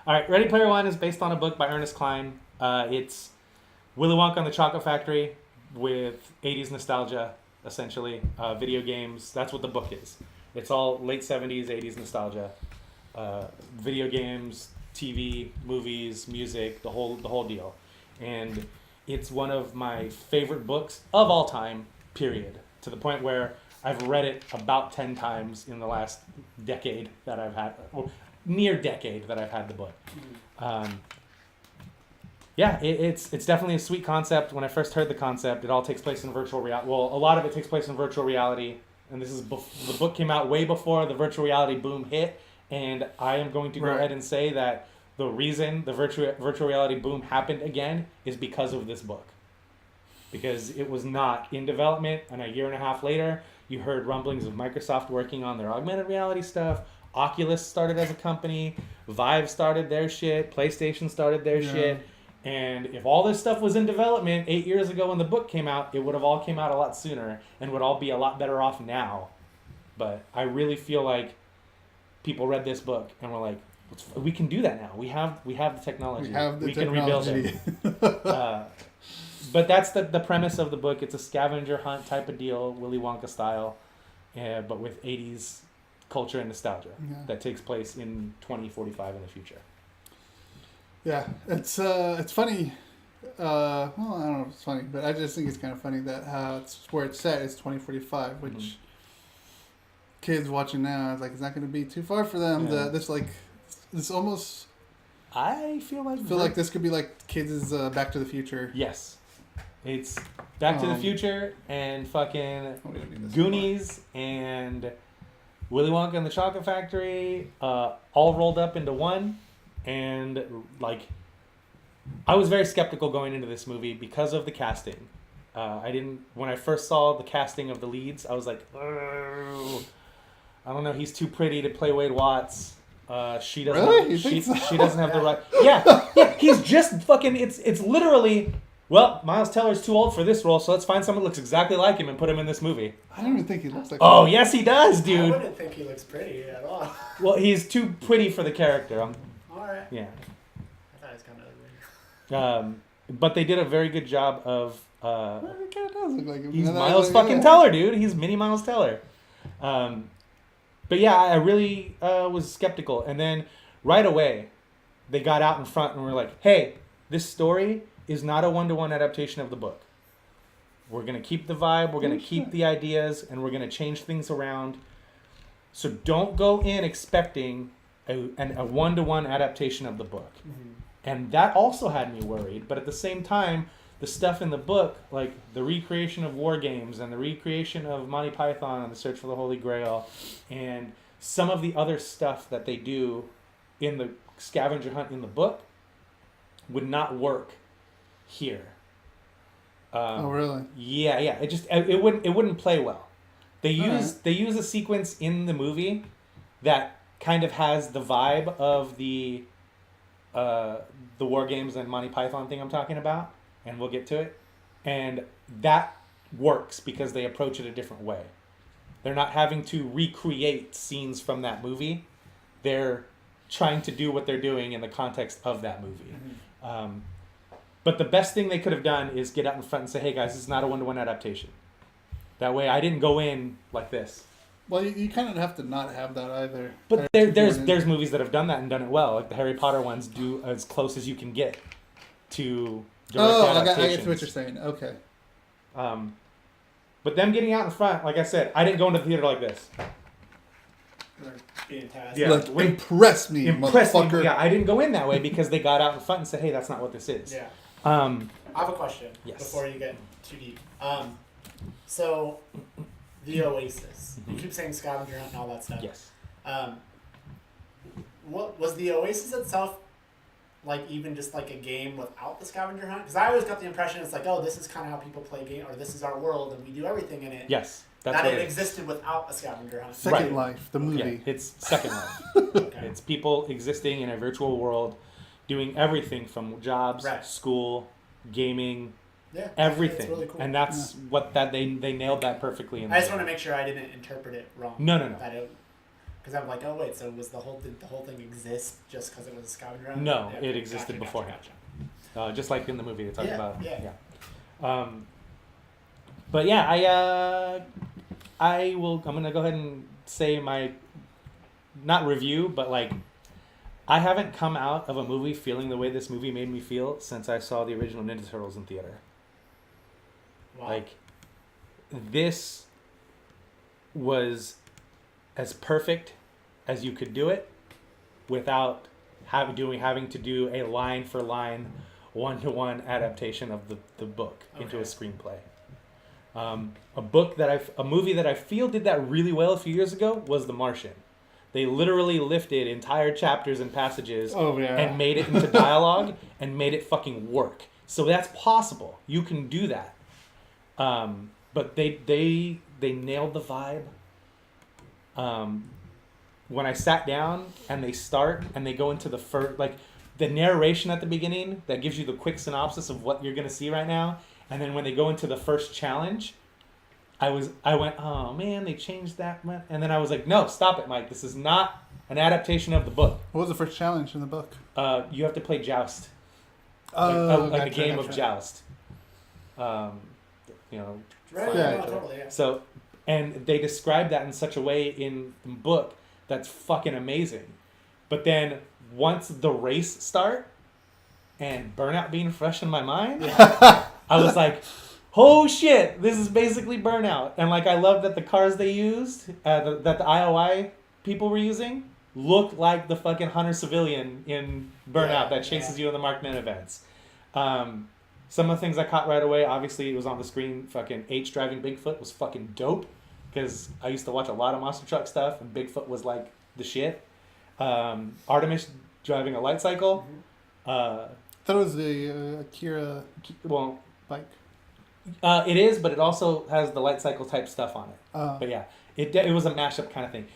All right, Ready Player One is based on a book by Ernest Cline. It's Willy Wonka and the Chocolate Factory with 80s nostalgia, essentially. Video games, that's what the book is. It's all late 70s, 80s nostalgia. Video games, TV, movies, music, the whole deal. And it's one of my favorite books of all time, period. To the point where I've read it about 10 times in the last decade that I've had, or near decade that I've had the book. It's definitely a sweet concept. When I first heard the concept, it all takes place in virtual reality. Well, a lot of it takes place in virtual reality. And this is the book came out way before the virtual reality boom hit. And I am going to go ahead and say that the reason the virtual reality boom happened again is because of this book. Because it was not in development, and a year and a half later, you heard rumblings of Microsoft working on their augmented reality stuff. Oculus started as a company. Vive started their shit. PlayStation started their shit. And if all this stuff was in development 8 years ago when the book came out, it would have all came out a lot sooner and would all be a lot better off now. But I really feel like people read this book and were like, we can do that now. We have the technology. We can rebuild it. But that's the premise of the book. It's a scavenger hunt type of deal, Willy Wonka style, but with 80s culture and nostalgia that takes place in 2045 in the future. Yeah, it's funny. Well, I don't know if it's funny, but I just think it's kind of funny that it's where it's set is 2045, which kids watching now, it's not going to be too far for them. Yeah. This almost. I feel like this could be like kids' Back to the Future. Yes. It's Back to the Future and fucking Goonies and Willy Wonka and the Chocolate Factory all rolled up into one. And, I was very skeptical going into this movie because of the casting. When I first saw the casting of the leads, I was like, oh, I don't know, he's too pretty to play Wade Watts. She doesn't really? She doesn't have the right. Yeah, he's just fucking, it's literally, well, Miles Teller's too old for this role, so let's find someone that looks exactly like him and put him in this movie. I don't even think he looks like Oh, yes he does, dude. I wouldn't think he looks pretty at all. Well, he's too pretty for the character. Alright. Yeah. I thought he was kind of ugly. But they did a very good job of. Well, he kind of does look like him. He's Miles fucking Teller, dude. He's mini Miles Teller. But yeah, I really was skeptical, and then right away, they got out in front and were like, "Hey, this story is not a 1-to-1 adaptation of the book. We're gonna keep the vibe, we're gonna keep the ideas, and we're gonna change things around. So don't go in expecting a 1-to-1 adaptation of the book." And that also had me worried, but at the same time, the stuff in the book, like the recreation of war games and the recreation of Monty Python and the Search for the Holy Grail, and some of the other stuff that they do in the scavenger hunt in the book would not work here. Oh, really? Yeah. It wouldn't play well. They use a sequence in the movie that kind of has the vibe of the war games and Monty Python thing I'm talking about, and we'll get to it. And that works because they approach it a different way. They're not having to recreate scenes from that movie. They're trying to do what they're doing in the context of that movie. But the best thing they could have done is get out in front and say, "Hey guys, this is not a 1-to-1 adaptation." That way I didn't go in like this. Well, you kind of have to not have that either. But there's movies that have done that and done it well. Like the Harry Potter ones do as close as you can get to direct adaptations. I get what you're saying. Okay. But them getting out in front, like I said, I didn't go into the theater like this. Being tasked. Yeah. Impress me, motherfucker. Yeah, I didn't go in that way because they got out in front and said, "Hey, that's not what this is." Yeah. I have a question before you get too deep. So, the Oasis. You keep saying scavenger hunt and all that stuff. Yes. What was the Oasis itself even just like a game without the scavenger hunt? Because I always got the impression it's like, oh, this is kind of how people play game, or this is our world and we do everything in it. Yes. That it existed without a scavenger hunt. Second Life, the movie. Yeah, it's Second Life. Okay. It's people existing in a virtual world, doing everything from jobs, school, gaming, everything. Really cool. And that's what they nailed that perfectly. I just want to make sure I didn't interpret it wrong. No. Because I'm like, oh wait, so did the whole thing exist just because it was a scavenger hunt? No, Yeah, it existed beforehand. Just like in the movie they talk about. Yeah. But yeah, I'm gonna go ahead and say my, not review, but like, I haven't come out of a movie feeling the way this movie made me feel since I saw the original Ninja Turtles in theater. Wow. Like, this was as perfect as you could do it without having to do a line for line, one-to-one adaptation of the book into a screenplay. A movie that I feel did that really well a few years ago was The Martian. They literally lifted entire chapters and passages and made it into dialogue and made it fucking work. So that's possible. You can do that. But they nailed the vibe. When I sat down and they start and they go into the first, like, the narration at the beginning that gives you the quick synopsis of what you're gonna see right now, and then when they go into the first challenge, I went, oh man, they changed that, and then I was like, no, stop it, Mike. This is not an adaptation of the book. What was the first challenge in the book? You have to play Joust, Gotcha, a game of gotcha. Joust. Right, Yeah. totally, yeah. So, and they describe that in such a way in the book that's fucking amazing. But then once the race start and Burnout being fresh in my mind, I was like, oh shit, this is basically Burnout. And like, I love that the cars they used, that the IOI people were using, look like the fucking Hunter Civilian in Burnout that chases you in the Mark Men events. Some of the things I caught right away, obviously it was on the screen, fucking H driving Bigfoot was fucking dope, because I used to watch a lot of monster truck stuff and Bigfoot was like the shit. Artemis driving a light cycle. I thought it was the Akira Well, bike. it is, but it also has the light cycle type stuff on it. But yeah, it was a mashup kind of thing.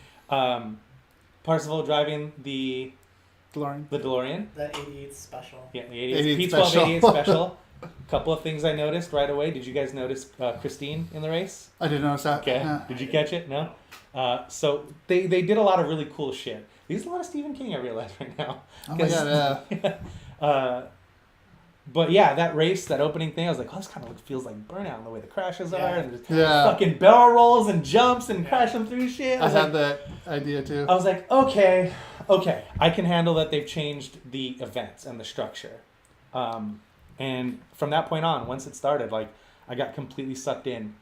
Parsifal driving the DeLorean. DeLorean. The 88 special. Yeah, the 88 P12 special. 88 special. Couple of things I noticed right away. Did you guys notice Christine in the race? I didn't notice that. Okay. Did you catch it? No? So they did a lot of really cool shit. There's a lot of Stephen King, I realize right now. Oh my god, yeah. But yeah, that race, that opening thing, I was like, oh, this kind of feels like Burnout in the way the crashes are. And there's fucking barrel rolls and jumps and crashing through shit. I had that idea too. I was like, okay, I can handle that they've changed the events and the structure. And from that point on, once it started, like, I got completely sucked in.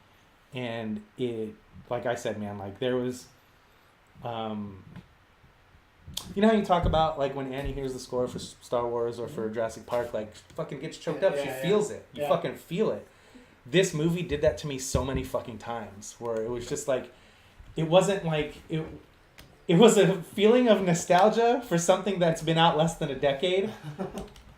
And it, like I said, man, like, there was, you know how you talk about, like, when Annie hears the score for Star Wars or for Jurassic Park, like, fucking gets choked up. She feels it. You fucking feel it. This movie did that to me so many fucking times, where it was just like, it wasn't like, it was a feeling of nostalgia for something that's been out less than a decade.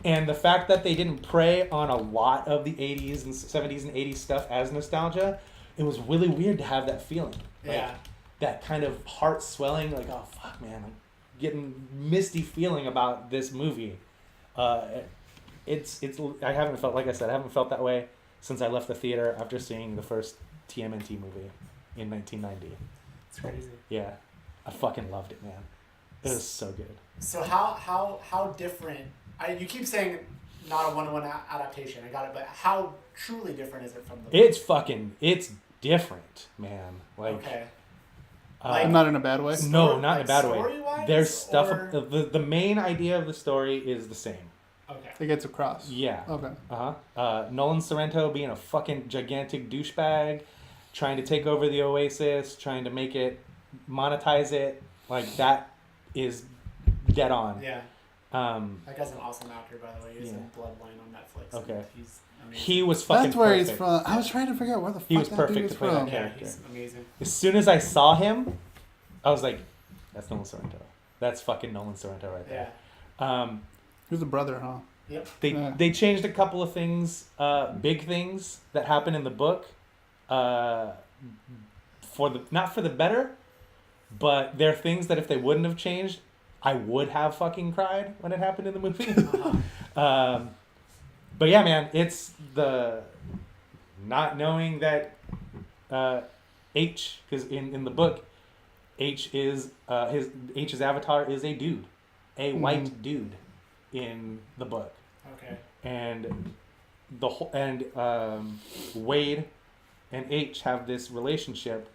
And the fact that they didn't prey on a lot of the 80s and 70s and 80s stuff as nostalgia, it was really weird to have that feeling. Like, that kind of heart swelling, like, oh, fuck, man, I'm getting misty feeling about this movie. I haven't felt, like I said, I haven't felt that way since I left the theater after seeing the first TMNT movie in 1990. It's crazy. Yeah. I fucking loved it, man. It was so good. So how different? You keep saying not a one-to-one adaptation. I got it, but how truly different is it from the? It's different, man. Like, okay. Not in a bad way. No, not in a bad way. Story-wise, There's stuff. or- The main idea of the story is the same. Okay. It gets across. Yeah. Okay. Nolan Sorrento being a fucking gigantic douchebag, trying to take over the Oasis, trying to make it, monetize it, like, that is dead on. Yeah. That guy's an awesome actor, by the way. He's in Bloodline on Netflix. Okay. He's amazing. He was fucking That's where perfect. he's from. I was trying to figure out where the fuck He was that perfect dude to was play that from. character. He's amazing. As soon as I saw him, I was like, that's Nolan Sorrento. That's fucking Nolan Sorrento right there. Yeah. He was a brother, huh? Yep. They changed a couple of things, big things that happen in the book, not for the better, but they're things that if they wouldn't have changed, I would have fucking cried when it happened in the movie. But yeah, man, it's the not knowing that H, because in the book, H's avatar is a dude, a white dude, in the book, Okay. and Wade and H have this relationship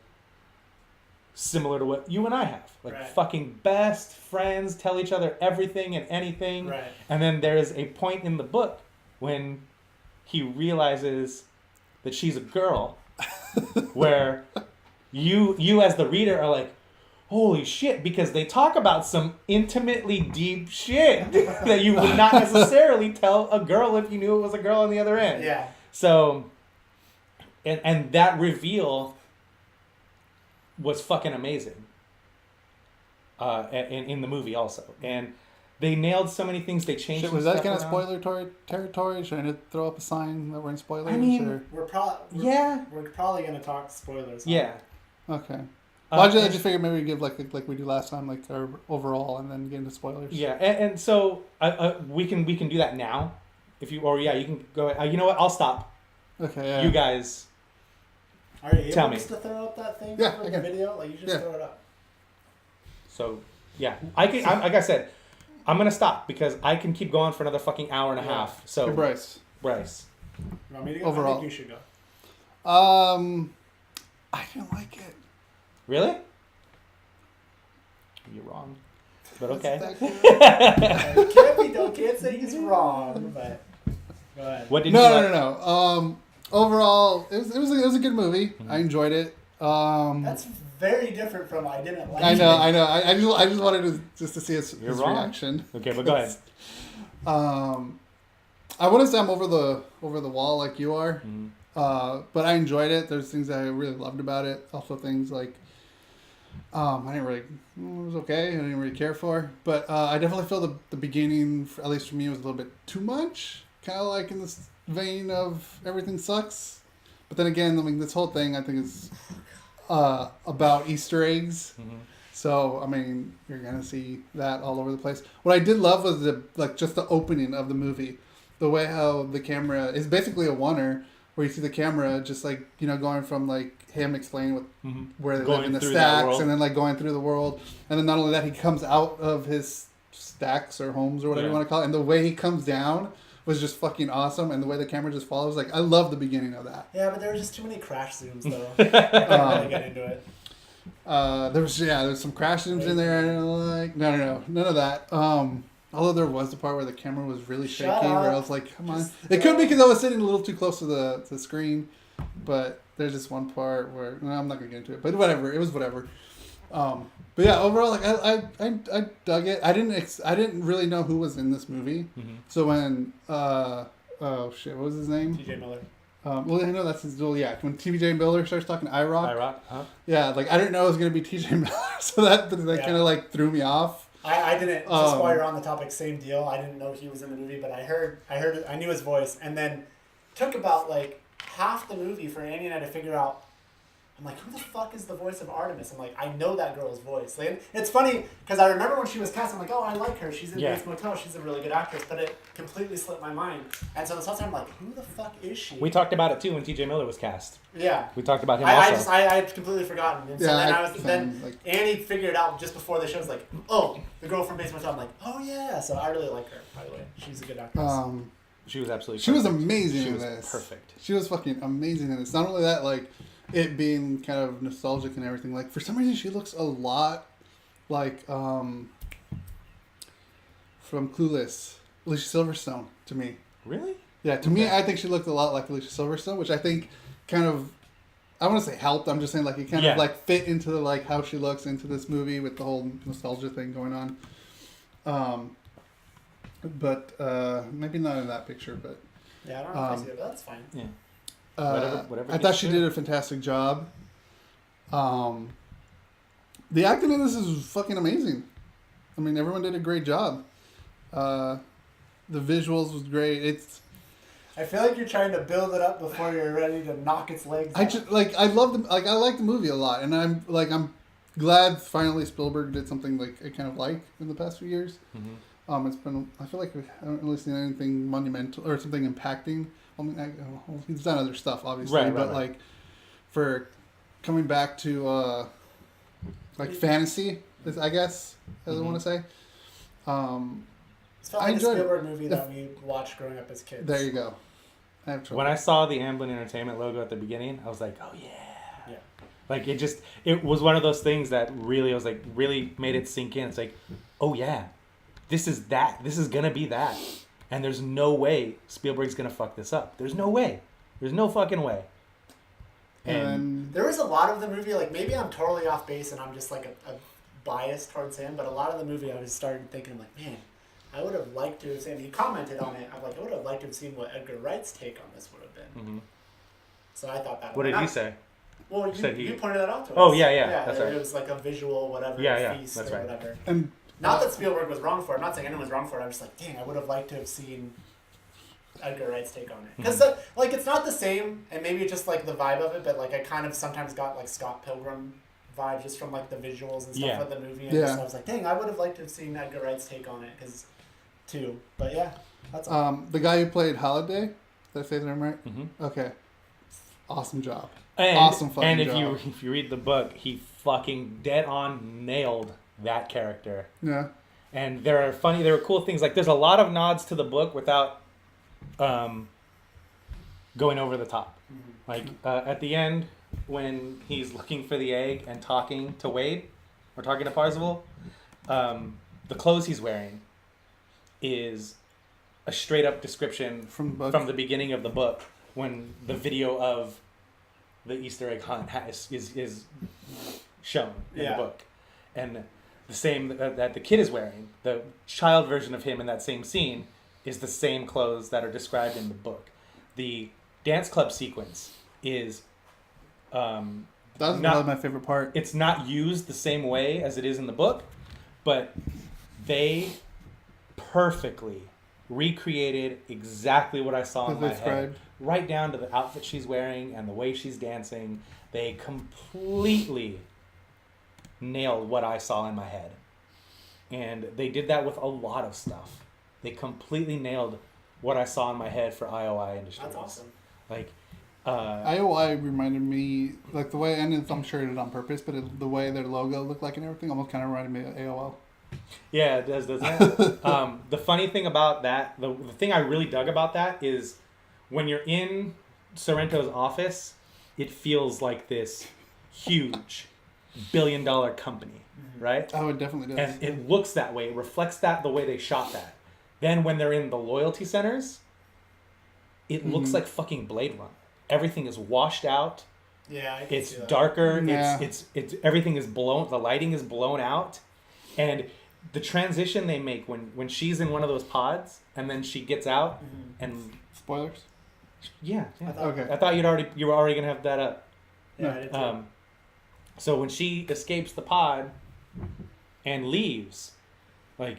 similar to what you and I have, like Right. fucking best friends, tell each other everything and anything, Right. and then there's a point in the book when he realizes that she's a girl, where you as the reader are like, holy shit, because they talk about some intimately deep shit that you would not necessarily tell a girl if you knew it was a girl on the other end. Yeah. So, and that reveal was fucking amazing. In the movie also, and they nailed so many things. They changed. Shit, was some that stuff kind of around. spoiler territory? Should I throw up a sign that we're in spoilers? I mean, or? We're probably gonna talk spoilers. Yeah. Okay. Well, I and- just figured maybe we give like we do last time, like our overall, and then get into spoilers. Yeah, and so we can do that now, if you you can go. You know what? I'll stop. Okay. Yeah. You guys. Are you Tell able me. just to throw up that thing Yeah, for I the can. video? Like you just Yeah. throw it up. So yeah, I can. Like I said, I'm gonna stop because I can keep going for another fucking hour and a Yeah. half. So Hey, Bryce. Bryce. You want me to go? Overall. I think you should go. I didn't like it. Really? You're wrong. But okay. Can't say he's wrong, but go ahead. What did you No, like? no. Overall, it was a good movie. Mm-hmm. I enjoyed it. That's very different from I didn't like I it. know. I just wanted to see his wrong. reaction. Okay, but go ahead. I wouldn't say I'm over the wall like you are, Mhm. but I enjoyed it. There's things that I really loved about it. Also things like I didn't really. It was okay. I didn't really care for, but I definitely feel the beginning, at least for me, was a little bit too much. Kind of like in this vein of everything sucks. But then again, I mean, this whole thing I think is about Easter eggs. Mhm. So I mean, you're gonna see that all over the place. What I did love was just the opening of the movie, the way how the camera is basically a oneer, where you see the camera just like going from like him explaining where they live Going in the through that stacks, world. and then like going through the world, and then not only that, he comes out of his stacks or homes or whatever you Yeah. want to call it, and the way he comes down was just fucking awesome, and the way the camera just follows, like I love the beginning of that. Yeah, but there were just too many crash zooms though. I couldn't really get into it. There's some crash zooms in there. I didn't like. No, none of that. Although there was the part where the camera was really shaky, Shut where I up. was like, "Come on!" Just It could go. be because I was sitting a little too close to the screen, but there's this one part where I'm not gonna get into it. But whatever, it was whatever. But yeah, overall, like I dug it. I didn't really know who was in this movie. Mhm. So when oh shit, what was his name? TJ Miller. Well, I know that's his dual. Yeah, when TJ Miller starts talking IROC. IROC, huh? Yeah, like I didn't know it was gonna be TJ Miller, so that Yeah. kind of like threw me off. I didn't. Just while Um, you're on the topic, same deal. I didn't know he was in the movie, but I knew his voice, and then took about like half the movie for Annie and I to figure out. I'm like, who the fuck is the voice of Artemis? I'm like, I know that girl's voice. Like, it's funny because I remember when she was cast. I'm like, oh, I like her. She's in Yeah. Bates Motel. She's a really good actress. But it completely slipped my mind. And so this whole time, I'm like, who the fuck is she? We talked about it too when TJ Miller was cast. Yeah. We talked about him I also. had completely forgotten. And so Yeah, then like Annie figured it out just before the show. Was like, oh, the girl from Bates Motel. I'm like, oh yeah. So I really like her. By the way, she's a good actress. She was absolutely. she was perfect. amazing She in was this. perfect. She was fucking amazing in this. Not only that, like it being kind of nostalgic and everything. Like for some reason, she looks a lot like from Clueless, Alicia Silverstone to me. Really? Yeah, to me, I think she looked a lot like Alicia Silverstone, which I think kind of, I want to say helped. I'm just saying like it kind Yeah. of like fit into like how she looks into this movie with the whole nostalgia thing going on. But maybe not in that picture, but yeah, I don't know if I see it, but that's fine. Yeah. uh, Whatever I gets thought she through. did a fantastic job. The acting in this is fucking amazing. I mean, everyone did a great job. The visuals was great. I feel like you're trying to build it up before you're ready to knock its legs I out. just like I love the like I like the movie a lot, and I'm glad finally Spielberg did something like I kind of like in the past few years. Mhm. It's been I feel like I haven't really seen anything monumental or something impacting. I mean, he's done other stuff obviously, Right, but right. like for coming back to like fantasy, I guess, as I want to say. It's felt I like a enjoyed Spielberg movie that we watched growing up as kids. There you go. I have trouble. When I saw the Amblin Entertainment logo at the beginning, I was like, oh yeah. Yeah. Like it was one of those things that really, I was like, really made it sink in. It's like, oh yeah, this is that. This is gonna be that. And there's no way Spielberg's gonna fuck this up. There's no way. There's no fucking way. And there was a lot of the movie, like maybe I'm totally off base and I'm just like a bias towards him, but a lot of the movie I was starting thinking, like, man, I would have liked to have seen, he commented on it, I'm like, I would have liked to have seen what Edgar Wright's take on this would have been. Mm-hmm. So I thought that. What did he say? Well, you pointed that out to us. Oh, yeah, that's right. It was like a visual whatever feast that's or right. whatever. and Not that Spielberg was wrong for it. I'm not saying anyone was wrong for it. I'm just like, dang, I would have liked to have seen Edgar Wright's take on it. Because, like, it's not the same, and maybe just, like, the vibe of it, but, like, I kind of sometimes got, like, Scott Pilgrim vibe just from, like, the visuals and stuff of the movie. And so I was like, dang, I would have liked to have seen Edgar Wright's take on it, too. But, yeah, that's all. the guy who played Holiday, did I say his name right? Mm-hmm. Okay. Awesome job. And, awesome fucking and job. if you read the book, he fucking dead on nailed that character. Yeah. And there are cool things. Like, there's a lot of nods to the book without going over the top. Like, at the end, when he's looking for the egg and talking to Wade, or talking to Parzival, the clothes he's wearing is a straight up description From the beginning of the book, when the video of the Easter egg hunt is shown in the book. And the same that the kid is wearing, the child version of him in that same scene, is the same clothes that are described in the book. The dance club sequence is that was probably my favorite part. It's not used the same way as it is in the book, but they perfectly recreated exactly what I saw in my head. Right down to the outfit she's wearing and the way she's dancing. They completely nailed what I saw in my head. And they did that with a lot of stuff. They completely nailed what I saw in my head for IOI Industries. That's awesome. Like, IOI reminded me, like the way, and I'm sure it did on purpose, but the way their logo looked like and everything almost kind of reminded me of AOL. Yeah, it does, doesn't it? The funny thing about that, the thing I really dug about that is when you're in Sorrento's office, it feels like this huge billion-dollar company, right? Oh, it definitely does. And it looks that way. It reflects that the way they shot that. Then when they're in the loyalty centers, it looks like fucking Blade Runner. Everything is washed out. Yeah, I can see that. Darker. Yeah. It's everything is blown. The lighting is blown out, and the transition they make when she's in one of those pods and then she gets out and spoilers. Yeah. Okay. I thought you were already gonna have that up. Yeah, I did too. So when she escapes the pod and leaves, like,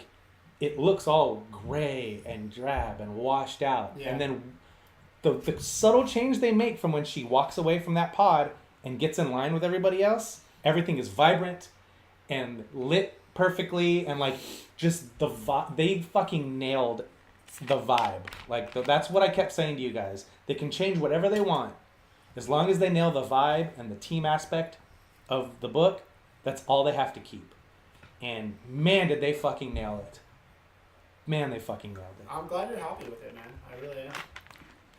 it looks all gray and drab and washed out. Yeah. And then the subtle change they make from when she walks away from that pod and gets in line with everybody else, everything is vibrant and lit perfectly, and like just the they fucking nailed the vibe. Like, that's what I kept saying to you guys. They can change whatever they want as long as they nail the vibe and the team aspect of the book. That's all they have to keep. And man, did they fucking nail it. Man, they fucking nailed it. I'm glad you're happy with it, man. I really am.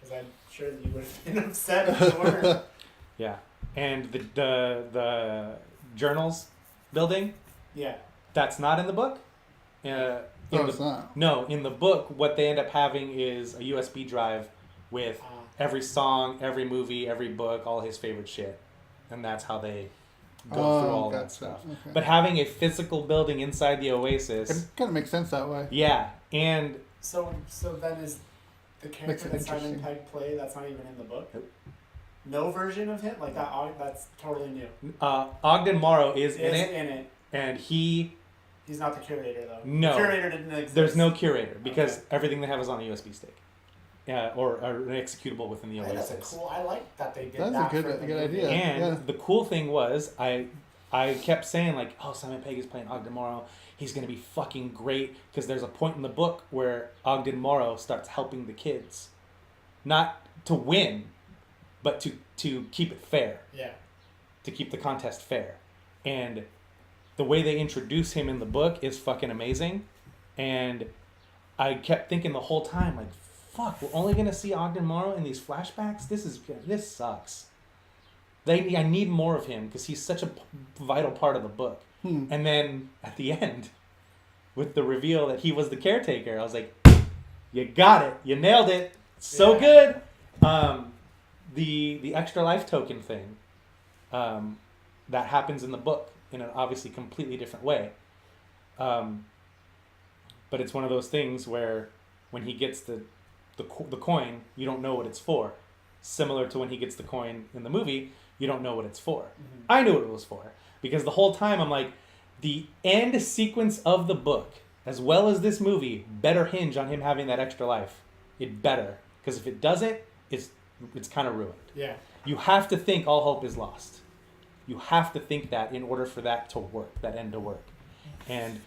Because I'm sure that you would have been upset if you weren't. Yeah. And the journals building, Yeah. that's not in the book. It's not. No, in the book, what they end up having is a USB drive with every song, every movie, every book, all his favorite shit. And that's how they go through all that stuff. Okay. But having a physical building inside the Oasis... It kind of makes sense that way. Yeah, and... So then is the character that Simon interesting. Pegg played, that's not even in the book? Nope. No version of him? Like, that's totally new. Ogden Morrow is in it. in it. And He's not the curator, though. No. The curator didn't exist. There's no curator, because everything they have is on a USB stick. Or an executable within the Oasis. That's a cool... I like that they did That's that. a for the good movie. idea. And the cool thing was, I kept saying, like, oh, Simon Pegg is playing Ogden Morrow. He's going to be fucking great, because there's a point in the book where Ogden Morrow starts helping the kids. Not to win, but to keep it fair. Yeah. To keep the contest fair. And the way they introduce him in the book is fucking amazing. And I kept thinking the whole time, like, fuck, we're only going to see Ogden Morrow in these flashbacks? This sucks. I need more of him because he's such a vital part of the book. And then at the end, with the reveal that he was the caretaker, I was like, you got it. You nailed it. So good. The extra life token thing that happens in the book in an obviously completely different way. But it's one of those things where when he gets the coin, you don't know what it's for. Similar to when he gets the coin in the movie, you don't know what it's for. Mm-hmm. I knew what it was for. Because the whole time I'm like, the end sequence of the book, as well as this movie, better hinge on him having that extra life. It better. Because if it doesn't, it's kind of ruined. Yeah. You have to think all hope is lost. You have to think that in order for that to work, that end to work. And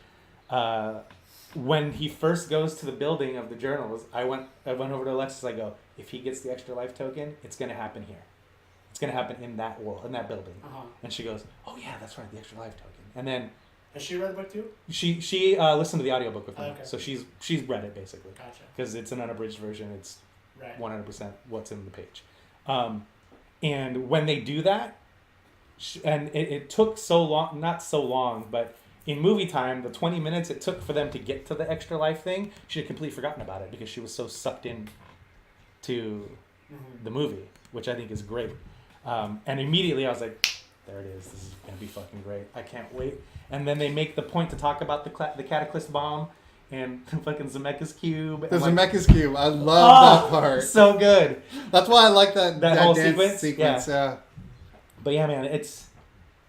when he first goes to the building of the journals, I went over to Alexis. I go, if he gets the extra life token, it's going to happen here. It's going to happen in that world, in that building. Uh-huh. And she goes, oh yeah, that's right, the extra life token. And then has she read the book too? She listened to the audiobook with me. Okay. So she's read it basically. Gotcha. Because it's an unabridged version. It's right. 100% what's in the page. And when they do that, and it took so long, not so long, but in movie time, the 20 minutes it took for them to get to the extra life thing, she had completely forgotten about it because she was so sucked in to the movie, which I think is great. And immediately I was like, there it is. This is going to be fucking great. I can't wait. And then they make the point to talk about the Cataclysm bomb and fucking Zemeckis Cube. The Zemeckis Cube. I love that part. So good. That's why I like that whole dance sequence. Yeah. But yeah, man, it's...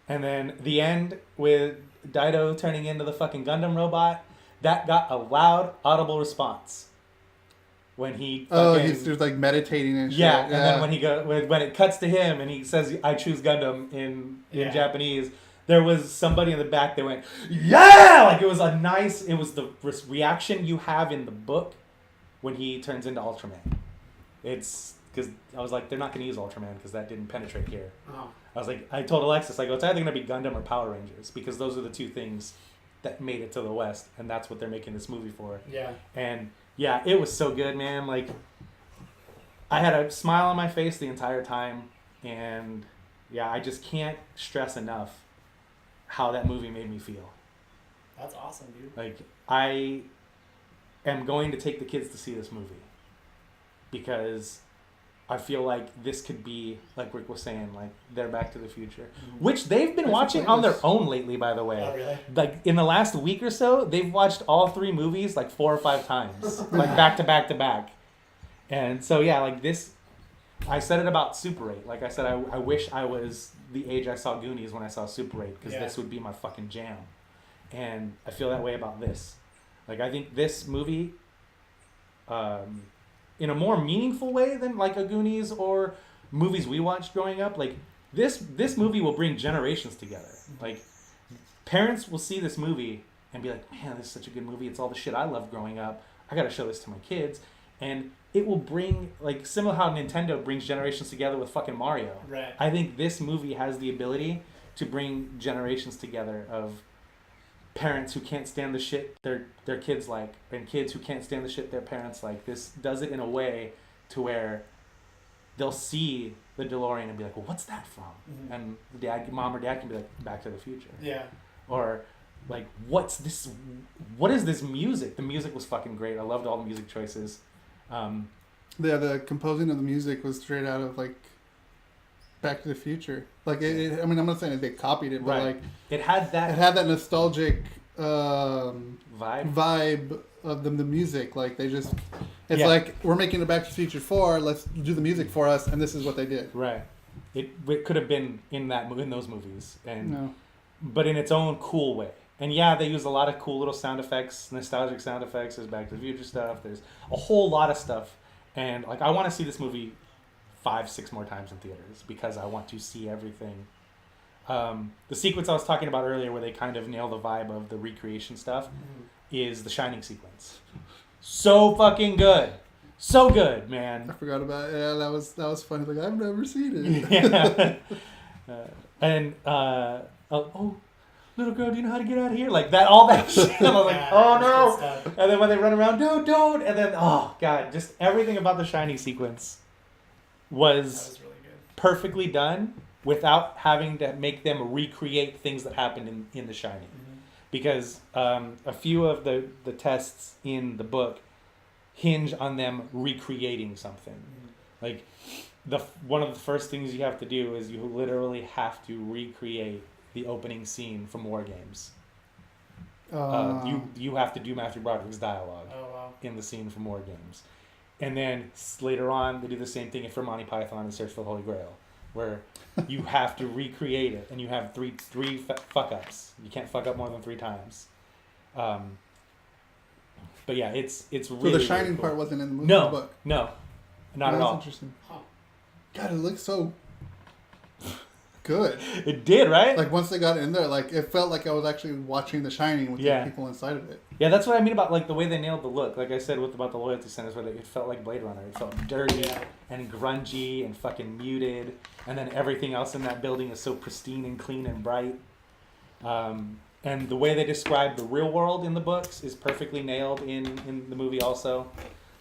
And then the end with Dido turning into the fucking Gundam robot, that got a loud, audible response. When he fucking... he's just like meditating and shit. Yeah, and then when it cuts to him and he says, I choose Gundam in Japanese, there was somebody in the back that went, yeah! Like it was the reaction you have in the book when he turns into Ultraman. It's... Because I was like, they're not going to use Ultraman because that didn't penetrate here. Oh. I was like, I told Alexis, I go, it's either going to be Gundam or Power Rangers because those are the two things that made it to the West, and that's what they're making this movie for. Yeah. And yeah, it was so good, man. Like, I had a smile on my face the entire time, and yeah, I just can't stress enough how that movie made me feel. That's awesome, dude. Like, I am going to take the kids to see this movie because I feel like this could be, like Rick was saying, like their Back to the Future, which they've been watching on their own lately, by the way. Oh, really? Like in the last week or so, they've watched all 3 movies like 4 or 5 times, like back to back to back. And so yeah, like this, I said it about Super 8. Like I said, I wish I was the age I saw Goonies when I saw Super 8 because this would be my fucking jam. And I feel that way about this. Like I think this movie, in a more meaningful way than like a Goonies or movies we watched growing up, like this movie will bring generations together. Like parents will see this movie and be like, man, this is such a good movie. It's all the shit I loved growing up. I got to show this to my kids. And it will bring, like, similar how Nintendo brings generations together with fucking Mario. Right. I think this movie has the ability to bring generations together of parents who can't stand the shit their kids like, and kids who can't stand the shit their parents like. This does it in a way to where they'll see the DeLorean and be like, well, what's that from? Mm-hmm. And mom or dad can be like, Back to the Future. Yeah. Or like, what's this? What is this music? The music was fucking great. I loved all the music choices. The composing of the music was straight out of like Back to the Future. Like I mean, I'm not saying that they copied it, but like it had that nostalgic vibe of the music. Like they just, it's like we're making a Back to the Future 4. Let's do the music for us, and this is what they did. Right. It could have been in those movies, but in its own cool way. And yeah, they use a lot of cool little sound effects, nostalgic sound effects. There's Back to the Future stuff. There's a whole lot of stuff. And like, I want to see this movie 5-6 more times in theaters because I want to see everything. The sequence I was talking about earlier where they kind of nail the vibe of the recreation stuff is the Shining sequence. So fucking good. So good, man. I forgot about it. Yeah, that was funny. Like, I've never seen it. Yeah. little girl, do you know how to get out of here? Like that, all that shit. I was like, Yeah, oh that's no. good stuff. And then when they run around, no, don't. And then, oh god, just everything about the Shining sequence That was was really good. perfectly done without having to make them recreate things that happened in The Shining. Mm-hmm. Because a few of the tests in the book hinge on them recreating something. Mm-hmm. Like one of the first things you have to do is you literally have to recreate the opening scene from War Games. You have to do Matthew Broderick's dialogue Oh wow. in the scene from War Games. And then later on, they do the same thing for Monty Python and Search for the Holy Grail, where you have to recreate it, and you have three fuck-ups. You can't fuck up more than 3 times. But yeah, it's really, So the Shining really cool. part wasn't in the movie No, the book. no, not at That's all. interesting. Huh. God, it looks so good. It did, right? Like once they got in there, like it felt like I was actually watching The Shining with Yeah. the people inside of it. Yeah, that's what I mean about like the way they nailed the look. Like I said about the loyalty centers, where it felt like Blade Runner. It felt dirty Yeah. and grungy and fucking muted, and then everything else in that building is so pristine and clean and bright. And the way they describe the real world in the books is perfectly nailed in the movie. Also,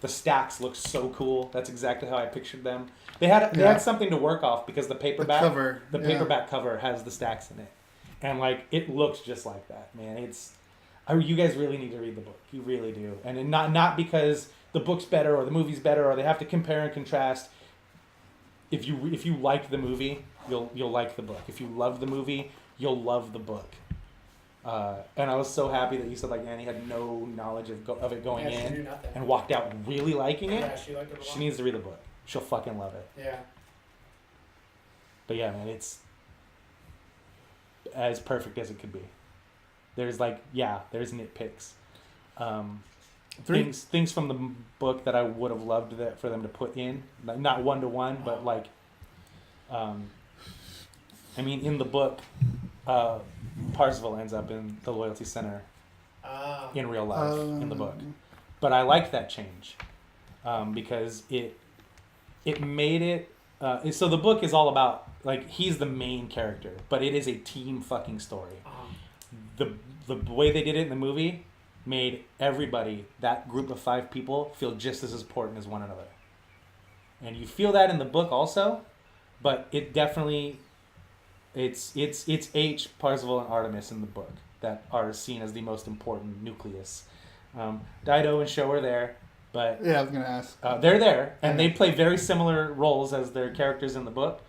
the stacks look so cool. That's exactly how I pictured them. They had something to work off because the paperback The paperback cover has the stacks in it, and like it looks just like that, man. You guys really need to read the book. You really do, and not because the book's better or the movie's better or they have to compare and contrast. If you like the movie, you'll like the book. If you love the movie, you'll love the book. And I was so happy that you said like Annie had no knowledge of it going Yeah, she knew in nothing. and walked out really liking it. Yeah, she liked it a lot. She needs to read the book. She'll fucking love it. Yeah. But yeah, man, it's as perfect as it could be. There's there's nitpicks. Things from the book that I would have loved for them to put in, like, not 1-to-1, but like, I mean, in the book, Parsifal ends up in the loyalty center in real life in the book, but I like that change because it made it. So the book is all about like he's the main character, but it is a team fucking story. The way they did it in the movie made everybody, that group of 5 people, feel just as important as one another. And you feel that in the book also, but it definitely, it's H, Parzival, and Artemis in the book that are seen as the most important nucleus. Dido and Show are there, but Yeah, I was gonna ask. they're there, and they play very similar roles as their characters in the book.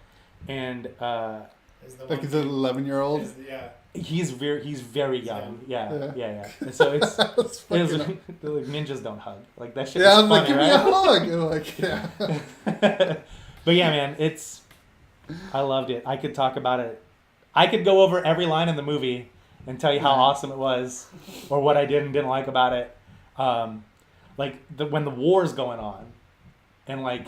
And Like he's an 11-year-old. Yeah. he's very young. Yeah. Yeah. And so it's That's like fucking- ninjas don't hug. Like that shit. Yeah, I is was like, funny, give me a right? hug. And like, yeah. But yeah, man, I loved it. I could talk about it. I could go over every line in the movie and tell you how awesome it was, or what I did and didn't like about it. When the war's going on, and like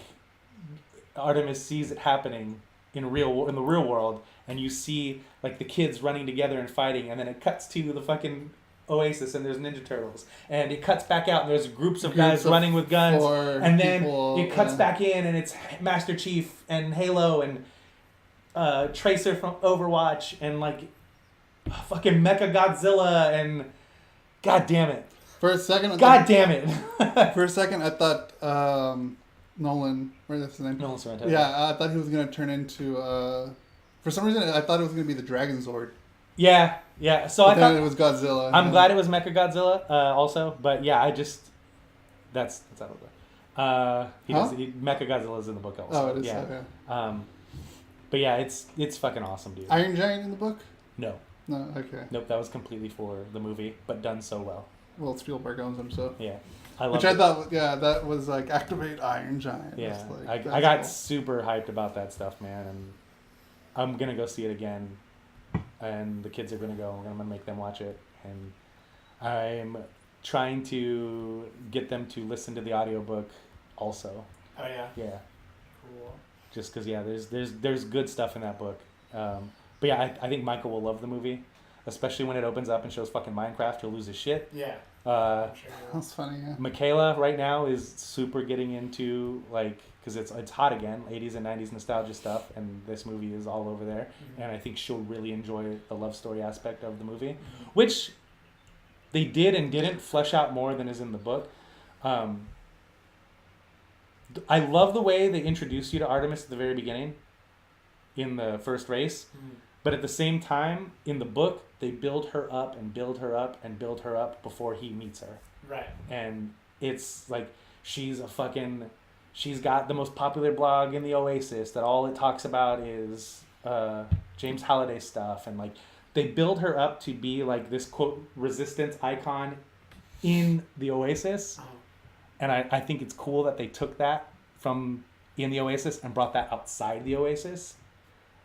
Artemis sees it happening in the real world, and you see like the kids running together and fighting, and then it cuts to the fucking Oasis and there's Ninja Turtles, and it cuts back out and there's groups of guys running with guns, and then it cuts back in and it's Master Chief and Halo and Tracer from Overwatch and like fucking Mecha Godzilla and god damn it, For a second, For a second, I thought Nolan. Where's his name? Nolan Sorrento. Yeah, I thought he was gonna turn into. For some reason, I thought it was gonna be the Dragon Zord. Yeah. So But I then thought it was Godzilla. I'm glad it was Mecha Godzilla also, but yeah, that's out of the Mecha Godzilla's in the book also. Oh, it is. Yeah. Okay. But yeah, it's fucking awesome, dude. Iron Giant in the book? No. No. Okay. Nope, that was completely for the movie, but done so well. Well, Spielberg owns him, so. Yeah. I love Which I thought, that was like activate Iron Giant. Yeah. It's like, I got cool. super hyped about that stuff, man, and I'm gonna go see it again, and the kids are gonna go. I'm gonna make them watch it, and I'm trying to get them to listen to the audiobook also. Oh yeah. Yeah. Cool. Just because, yeah, there's good stuff in that book. But yeah, I think Michael will love the movie, especially when it opens up and shows fucking Minecraft. He'll lose his shit. Yeah. I'm sure you will. That's funny. Yeah. Michaela right now is super getting into like because it's hot again, 80s and 90s nostalgia stuff, and this movie is all over there. Mm-hmm. And I think she'll really enjoy the love story aspect of the movie, Mm-hmm. which they did and didn't flesh out more than is in the book. I love the way they introduce you to Artemis at the very beginning in the first race, but at the same time, in the book, they build her up and build her up and build her up before he meets her. Right. And it's like she's got the most popular blog in the Oasis that all it talks about is James Halliday stuff, and like they build her up to be like this quote resistance icon in the Oasis. Uh-huh. And I think it's cool that they took that from in the Oasis and brought that outside the Oasis.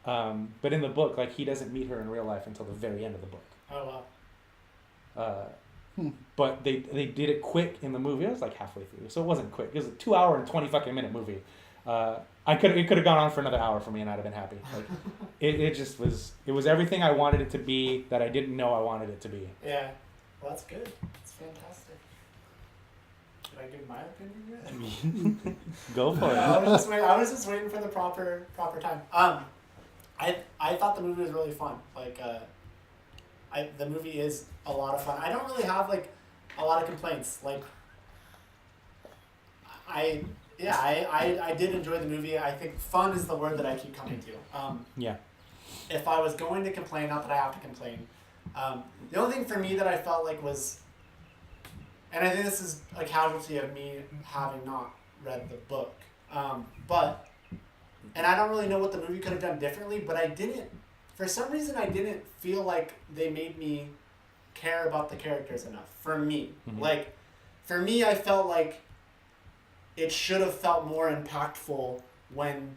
But in the book, like he doesn't meet her in real life until the very end of the book. Oh wow. But they did it quick in the movie. It was like halfway through, so it wasn't quick. It was a 2 hour and 20 fucking minute movie. It could have gone on for another hour for me, and I'd have been happy. Like it just was. It was everything I wanted it to be that I didn't know I wanted it to be. Yeah. Well, that's good. It's fantastic. Did I give my opinion yet? Go for it. I was just waiting for the proper time. I thought the movie was really fun. Like, the movie is a lot of fun. I don't really have like a lot of complaints. Like, I did enjoy the movie. I think fun is the word that I keep coming to. Yeah. If I was going to complain, not that I have to complain. The only thing for me that I felt like was, and I think this is a casualty of me having not read the book, and I don't really know what the movie could have done differently, but for some reason I didn't feel like they made me care about the characters enough, for me. Mm-hmm. Like, for me, I felt like it should have felt more impactful when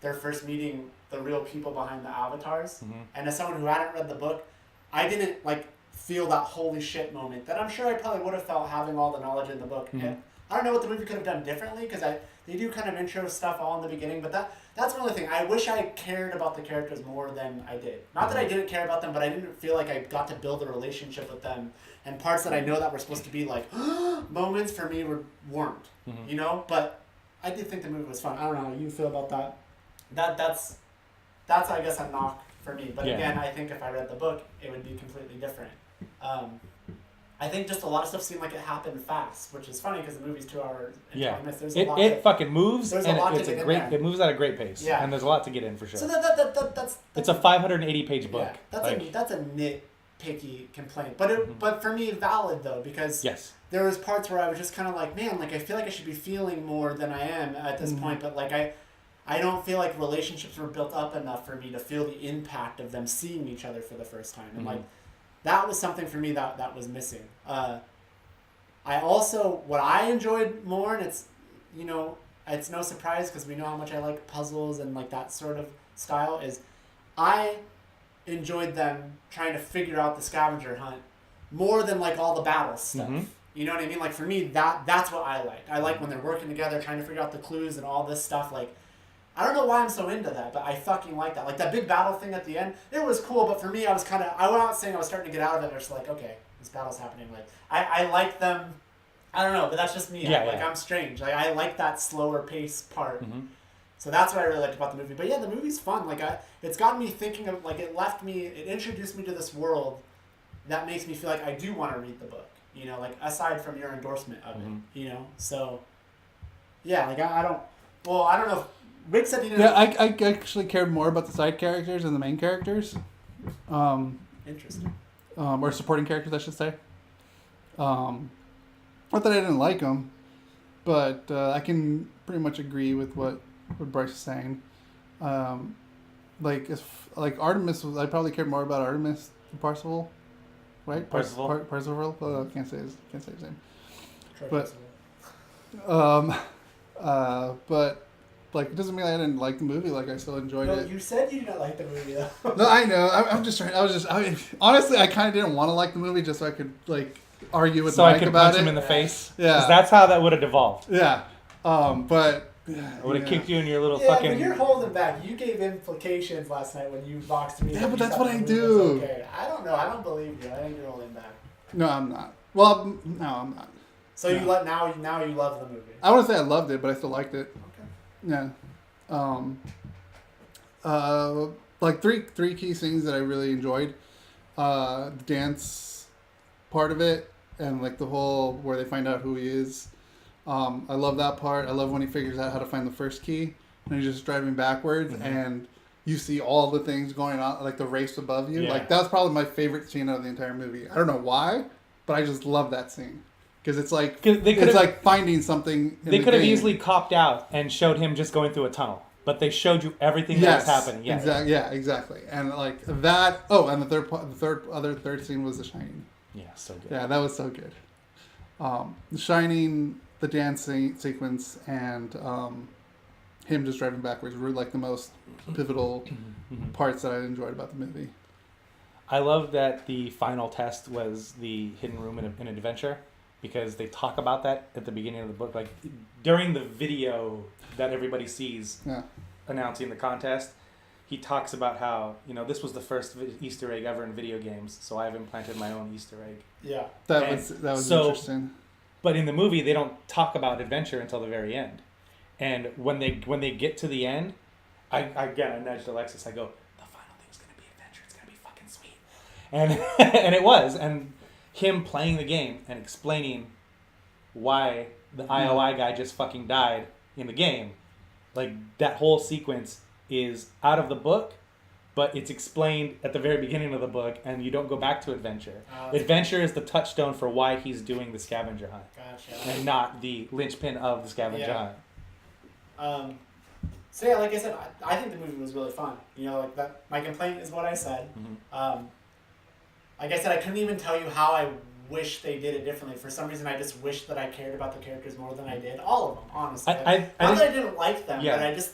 they're first meeting the real people behind the avatars. Mm-hmm. And as someone who hadn't read the book, I didn't like feel that holy shit moment that I'm sure I probably would have felt having all the knowledge in the book. Mm-hmm. And I don't know what the movie could have done differently because they do kind of intro stuff all in the beginning, but that's one of the things. I wish I cared about the characters more than I did. Not that I didn't care about them, but I didn't feel like I got to build a relationship with them. And parts that I know that were supposed to be like moments for me weren't. Mm-hmm. You know? But I did think the movie was fun. I don't know how you feel about that. That's I guess a knock for me. But again, I think if I read the book, it would be completely different. I think just a lot of stuff seemed like it happened fast, which is funny because the movie's 2 hours and 20 minutes. There's a lot It fucking moves, there's and a lot it's to a get great. in there. It moves at a great pace, Yeah. and there's a lot to get in for sure. So that's it's a 580-page book. Yeah, that's a nitpicky complaint, but for me valid though, because yes, there was parts where I was just kind of like, man, like I feel like I should be feeling more than I am at this point, but like I don't feel like relationships were built up enough for me to feel the impact of them seeing each other for the first time, and like that was something for me that was missing. I also, what I enjoyed more, and it's, you know, it's no surprise because we know how much I like puzzles and like that sort of style, is I enjoyed them trying to figure out the scavenger hunt more than like all the battle stuff. Mm-hmm. You know what I mean? Like for me, that's what I like. I like when they're working together trying to figure out the clues and all this stuff. Like, I don't know why I'm so into that, but I fucking like that. Like that big battle thing at the end, it was cool, but for me, I went out saying I was starting to get out of it. I was like, okay, this battle's happening. Like, I like them. I don't know, but that's just me. I'm strange. Like, I like that slower pace part. Mm-hmm. So that's what I really liked about the movie. But yeah, the movie's fun. Like, it's got me thinking of, like, it introduced me to this world that makes me feel like I do want to read the book. You know, like, aside from your endorsement of it, you know? So, yeah, like, I don't know if Rick said he didn't. Yeah, I actually cared more about the side characters than the main characters. Interesting. Or supporting characters, I should say. Not that I didn't like them, but I can pretty much agree with what Bryce is saying. Like Artemis, I probably cared more about Artemis than Parzival, right? Parzival. Parzival. Can't say his name. Troy But like, it doesn't mean I didn't like the movie. Like, I still enjoyed it. You said you didn't like the movie though. No, I know. I'm just trying. Honestly, I kind of didn't want to like the movie just so I could like argue with Mike I could about punch it. him in the face. Yeah. 'Cause that's how that would have devolved. Yeah. But I would have kicked you in your little Yeah, fucking. but you're holding back. You gave implications last night when you boxed me. Yeah, but You that's thought what the I movie do. was okay. I don't know. I don't believe you. I think you're holding back. No, I'm not. Well, no, I'm not. So you now you love the movie. I wouldn't say I loved it, but I still liked it. Okay. Yeah. Like three key scenes that I really enjoyed. The dance part of it, and like the whole where they find out who he is. I love that part. I love when he figures out how to find the first key, and he's just driving backwards, and you see all the things going on, like the race above you. Yeah. Like that was probably my favorite scene out of the entire movie. I don't know why, but I just love that scene. Because it's like it's like finding something. They could have easily copped out and showed him just going through a tunnel, but they showed you everything that was happening. Yeah, exactly. Yeah, exactly. And like that. Oh, and the third scene was The Shining. Yeah, so good. Yeah, that was so good. The Shining, the dance sequence, and him just driving backwards were like the most pivotal parts that I enjoyed about the movie. I love that the final test was the hidden room in an adventure. Because they talk about that at the beginning of the book. Like, during the video that everybody sees announcing the contest, he talks about how, this was the first Easter egg ever in video games, so I've implanted my own Easter egg. Yeah. That was interesting. But in the movie, they don't talk about adventure until the very end. And when they get to the end, I nudged Alexis, I go, the final thing's going to be adventure, it's going to be fucking sweet. And it was, and him playing the game and explaining why the IOI guy just fucking died in the game. Like, that whole sequence is out of the book, but it's explained at the very beginning of the book, and you don't go back to adventure. Adventure is the touchstone for why he's doing the scavenger hunt. Gotcha. And not the linchpin of the scavenger hunt. So yeah, like I said, I think the movie was really fun. Like that. My complaint is what I said. Like I said, I couldn't even tell you how I wish they did it differently. For some reason, I just wished that I cared about the characters more than I did. All of them, honestly. Not that I didn't like them, but I just,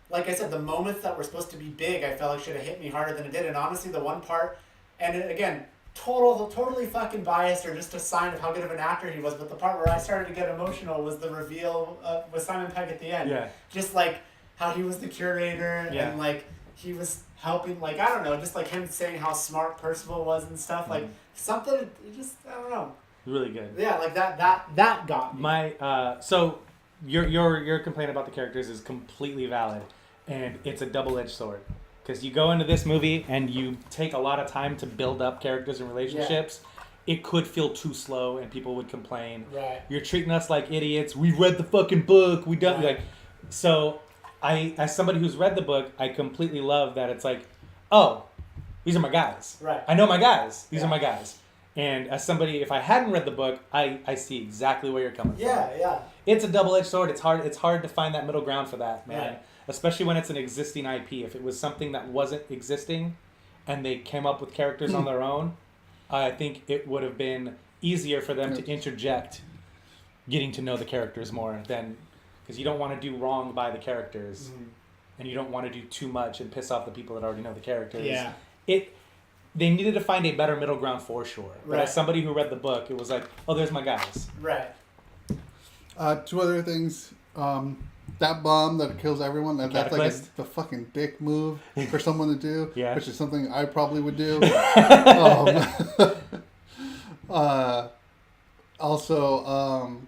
like I said, the moments that were supposed to be big, I felt like should have hit me harder than it did. And honestly, the one part, and again, totally fucking biased or just a sign of how good of an actor he was, but the part where I started to get emotional was the reveal with Simon Pegg at the end. Yeah. Just like how he was the curator and like he was helping, like, I don't know, just like him saying how smart Percival was and stuff, like something, it just, I don't know. Really good. Yeah, like that got me. So your complaint about the characters is completely valid, and it's a double-edged sword. Because you go into this movie and you take a lot of time to build up characters and relationships. It could feel too slow and people would complain. Right. You're treating us like idiots. We read the fucking book. We don't like. So I, as somebody who's read the book, I completely love that it's like, oh, these are my guys. Right. I know my guys. These are my guys. And as somebody, if I hadn't read the book, I see exactly where you're coming from. Yeah. It's a double-edged sword. It's hard to find that middle ground for that, man. Right. Especially when it's an existing IP. If it was something that wasn't existing and they came up with characters on their own, I think it would have been easier for them to interject getting to know the characters more than... Because you don't want to do wrong by the characters, and you don't want to do too much and piss off the people that already know the characters. Yeah. They needed to find a better middle ground for sure. But as somebody who read the book, it was like, oh, there's my guys. Right. Two other things. That bomb that kills everyone, that's like the fucking dick move for someone to do, which is something I probably would do. Also,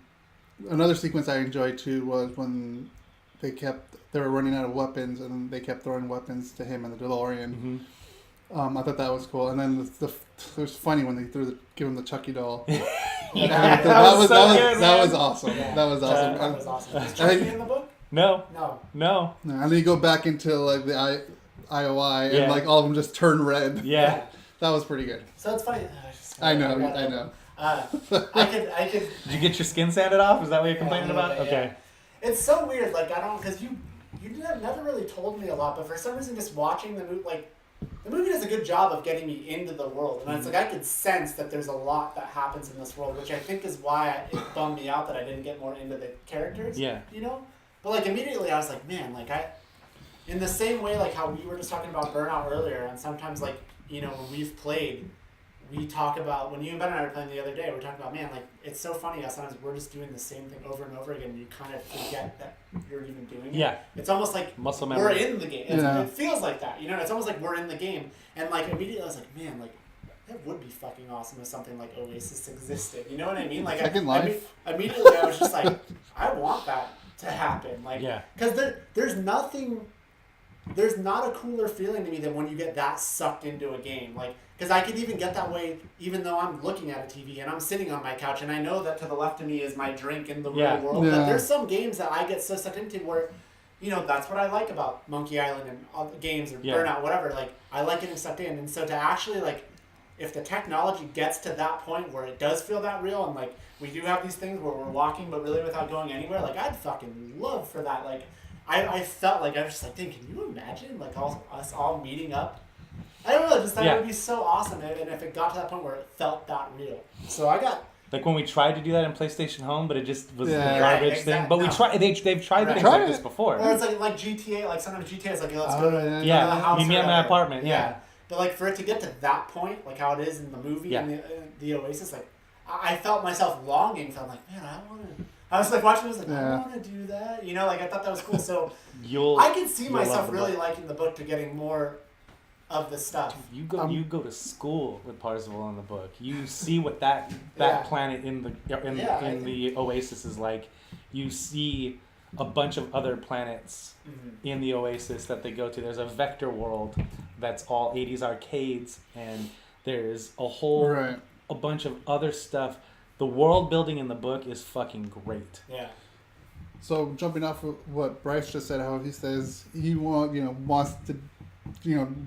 another sequence I enjoyed too was when they were running out of weapons and they kept throwing weapons to him in the DeLorean. I thought that was cool. And then it was funny when they give him the Chucky doll. That was awesome. Yeah. That was awesome. That was awesome. Is Chucky in the book? No. And then you go back into like the IOI and like all of them just turn red. Yeah. That was pretty good. So it's funny. I know. I could. Did you get your skin sanded off? Is that what you're complaining about? Okay. It's so weird. Like, I don't, because you never really told me a lot, but for some reason, just watching the movie, like, the movie does a good job of getting me into the world. And it's like I could sense that there's a lot that happens in this world, which I think is why it bummed me out that I didn't get more into the characters. Yeah. But like immediately I was like, man, like in the same way like how we were just talking about Burnout earlier, and sometimes like, when we've played, we talk about, when you and Ben and I were playing the other day, we're talking about, man, like, it's so funny how sometimes we're just doing the same thing over and over again, and you kind of forget that you're even doing it. Yeah. It's almost like muscle memory. We're in the game. It feels like that, It's almost like we're in the game. And, like, immediately I was like, man, like, it would be fucking awesome if something like Oasis existed. You know what I mean? Like, Second Life. Immediately I was just like, I want that to happen. Like, Yeah. because there's nothing, there's not a cooler feeling to me than when you get that sucked into a game. Like, because I could even get that way even though I'm looking at a TV and I'm sitting on my couch and I know that to the left of me is my drink in the real world. Yeah. But there's some games that I get so sucked into where, you know, that's what I like about Monkey Island and all the games or Burnout, whatever. Like, I like getting sucked in. And so to actually, like, if the technology gets to that point where it does feel that real and, like, we do have these things where we're walking but really without going anywhere, like, I'd fucking love for that. Like, I felt like, I was just like, dude, can you imagine, like, us all meeting up? I don't know, just thought it would be so awesome. And if it got to that point where it felt that real. So I got... Like when we tried to do that in PlayStation Home, but it just was a Yeah. garbage Right, thing. But we exactly. tried. They've tried things Tried like it. this before. Or it's like GTA, like sometimes GTA is like, let's go to yeah. go to the Yeah, house meet me or at my whatever. apartment. Yeah. But like for it to get to that point, like how it is in the movie and the Oasis, like I felt myself longing. So I'm like, man, I want to. I was like watching. I was like, I want to do that. You know, like I thought that was cool. So I could see myself really liking the book to getting more of the stuff. You go to school with Parzival in the book. You see what that planet in the Oasis is like. You see a bunch of other planets in the Oasis that they go to. There's a vector world that's all 80s arcades, and there's a bunch of other stuff. The world building in the book is fucking great. Yeah. So jumping off of what Bryce just said, how he says he wants to,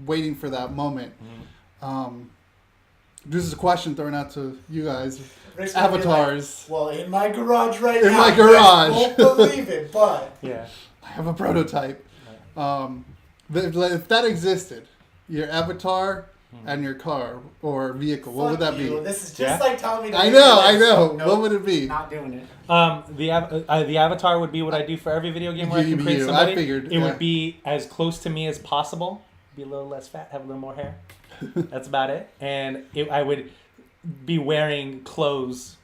waiting for that moment. This is a question thrown out to you guys. Rick's Avatars. Like, well, in my garage right in now. In my garage. Won't believe it, but yeah, I have a prototype. If that existed, your avatar and your car or vehicle, what would that be? This is just like telling me. I know. Nope, what would it be? Not doing it. The avatar would be what I do for every video game where I can create somebody. I figured it would be as close to me as possible. Be a little less fat, have a little more hair. That's about it. And I would be wearing clothes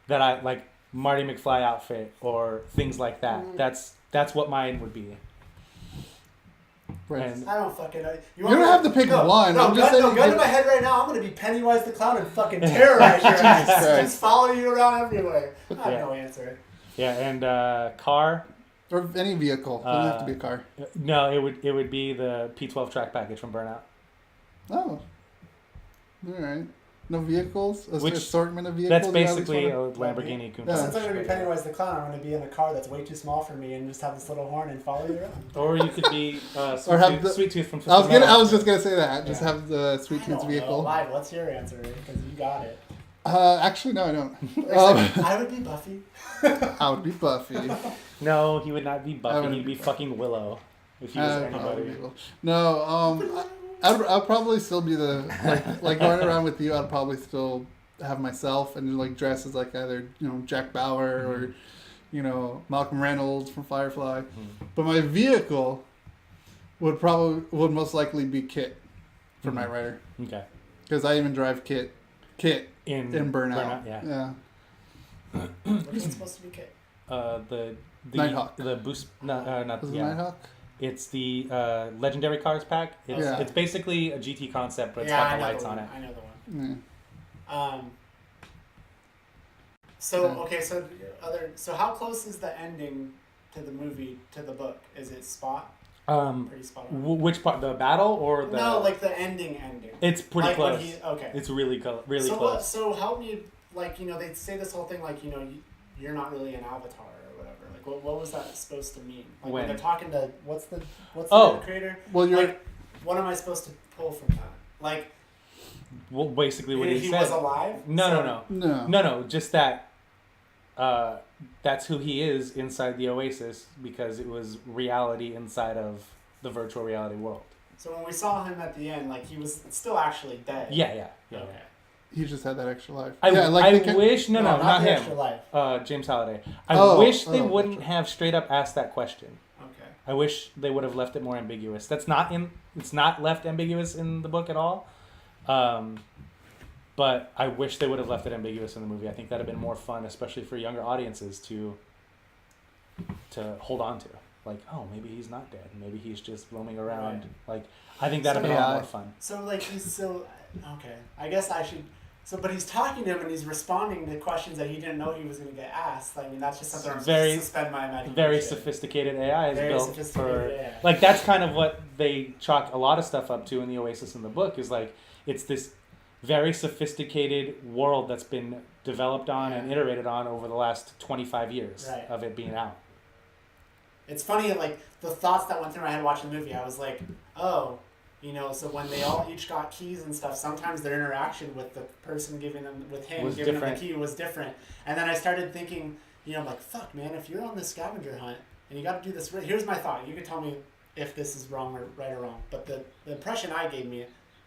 that I like, Marty McFly outfit or things like that. That's what mine would be. Right. I don't fucking know. You don't have to pick one. No, I'm just saying. Gun to my head right now. I'm gonna be Pennywise the Clown and fucking terrorize your ass. Just follow you around everywhere. I have no answer. Yeah, and car. Or any vehicle. It doesn't have to be a car. No, it would be the P12 track package from Burnout. Oh. All right. No vehicles? Which assortment of vehicles? That's basically a Lamborghini Countach. Since I'm going to be Pennywise the Clown, I'm going to be in a car that's way too small for me and just have this little horn and follow you around. Or you could be Sweet Tooth from I was just going to say that. Just have the Sweet Tooth vehicle. Live, what's your answer? Because you got it. Actually, no, I don't. I would be Buffy. I would be Buffy. No, he would not be Buffy. He'd be fucking Willow. If he was anybody. No, I'd probably still be like going around with you. I'd probably still have myself and like dress as like either Jack Bauer or Malcolm Reynolds from Firefly. But my vehicle would most likely be Kit from Knight Rider. Okay. Because I even drive Kit in Burnout. Yeah. What is it supposed to be, Kit? The Nighthawk. The boost. Not Was it yeah. Nighthawk? It's the Legendary Cars pack. It's basically a GT concept, but it's got the lights on it. I know the one. Yeah. So how close is the ending to the movie to the book? Is it spot? Pretty spot on. Which part? The battle or the? No, like the ending. It's pretty close. Okay. It's really close. So help me, they say this whole thing you're not really an avatar or whatever. Like what was that supposed to mean? Like when they're talking to what's the creator? Well, you're what am I supposed to pull from that? Like. Well, basically what he said. Was alive? No. Just that. That's who he is inside the Oasis because it was reality inside of the virtual reality world. So when we saw him at the end, he was still actually dead. Yeah. Okay. He just had that extra life. I wish not him. Extra life. James Halliday. I wish they wouldn't have straight up asked that question. Okay. I wish they would have left it more ambiguous. It's not left ambiguous in the book at all. But I wish they would have left it ambiguous in the movie. I think that'd have been more fun, especially for younger audiences to hold on to. like, oh, maybe he's not dead. Maybe he's just roaming around. Like, I think So that'd be a lot AI. more fun. So like okay. I guess I should. So, but he's talking to him and he's responding to questions that he didn't know he was going to get asked. I mean, that's just something I'm Very- supposed to suspend my imagination. Very sophisticated AI is Very built sophisticated for AI. like that's kind of what they chalk a lot of stuff up to in the Oasis in the book is like it's this very sophisticated world that's been developed on and iterated on over the last 25 years Right. of it being out. It's funny, like the thoughts that went through my head watching the movie. I was like, oh, you know, so when they all each got keys and stuff, sometimes their interaction with the person giving them Was giving them different. the key was different. And then I started thinking, you know, like fuck, man, if you're on the scavenger hunt and you got to do this, here's my thought. You can tell me if this is wrong or right or wrong. But the impression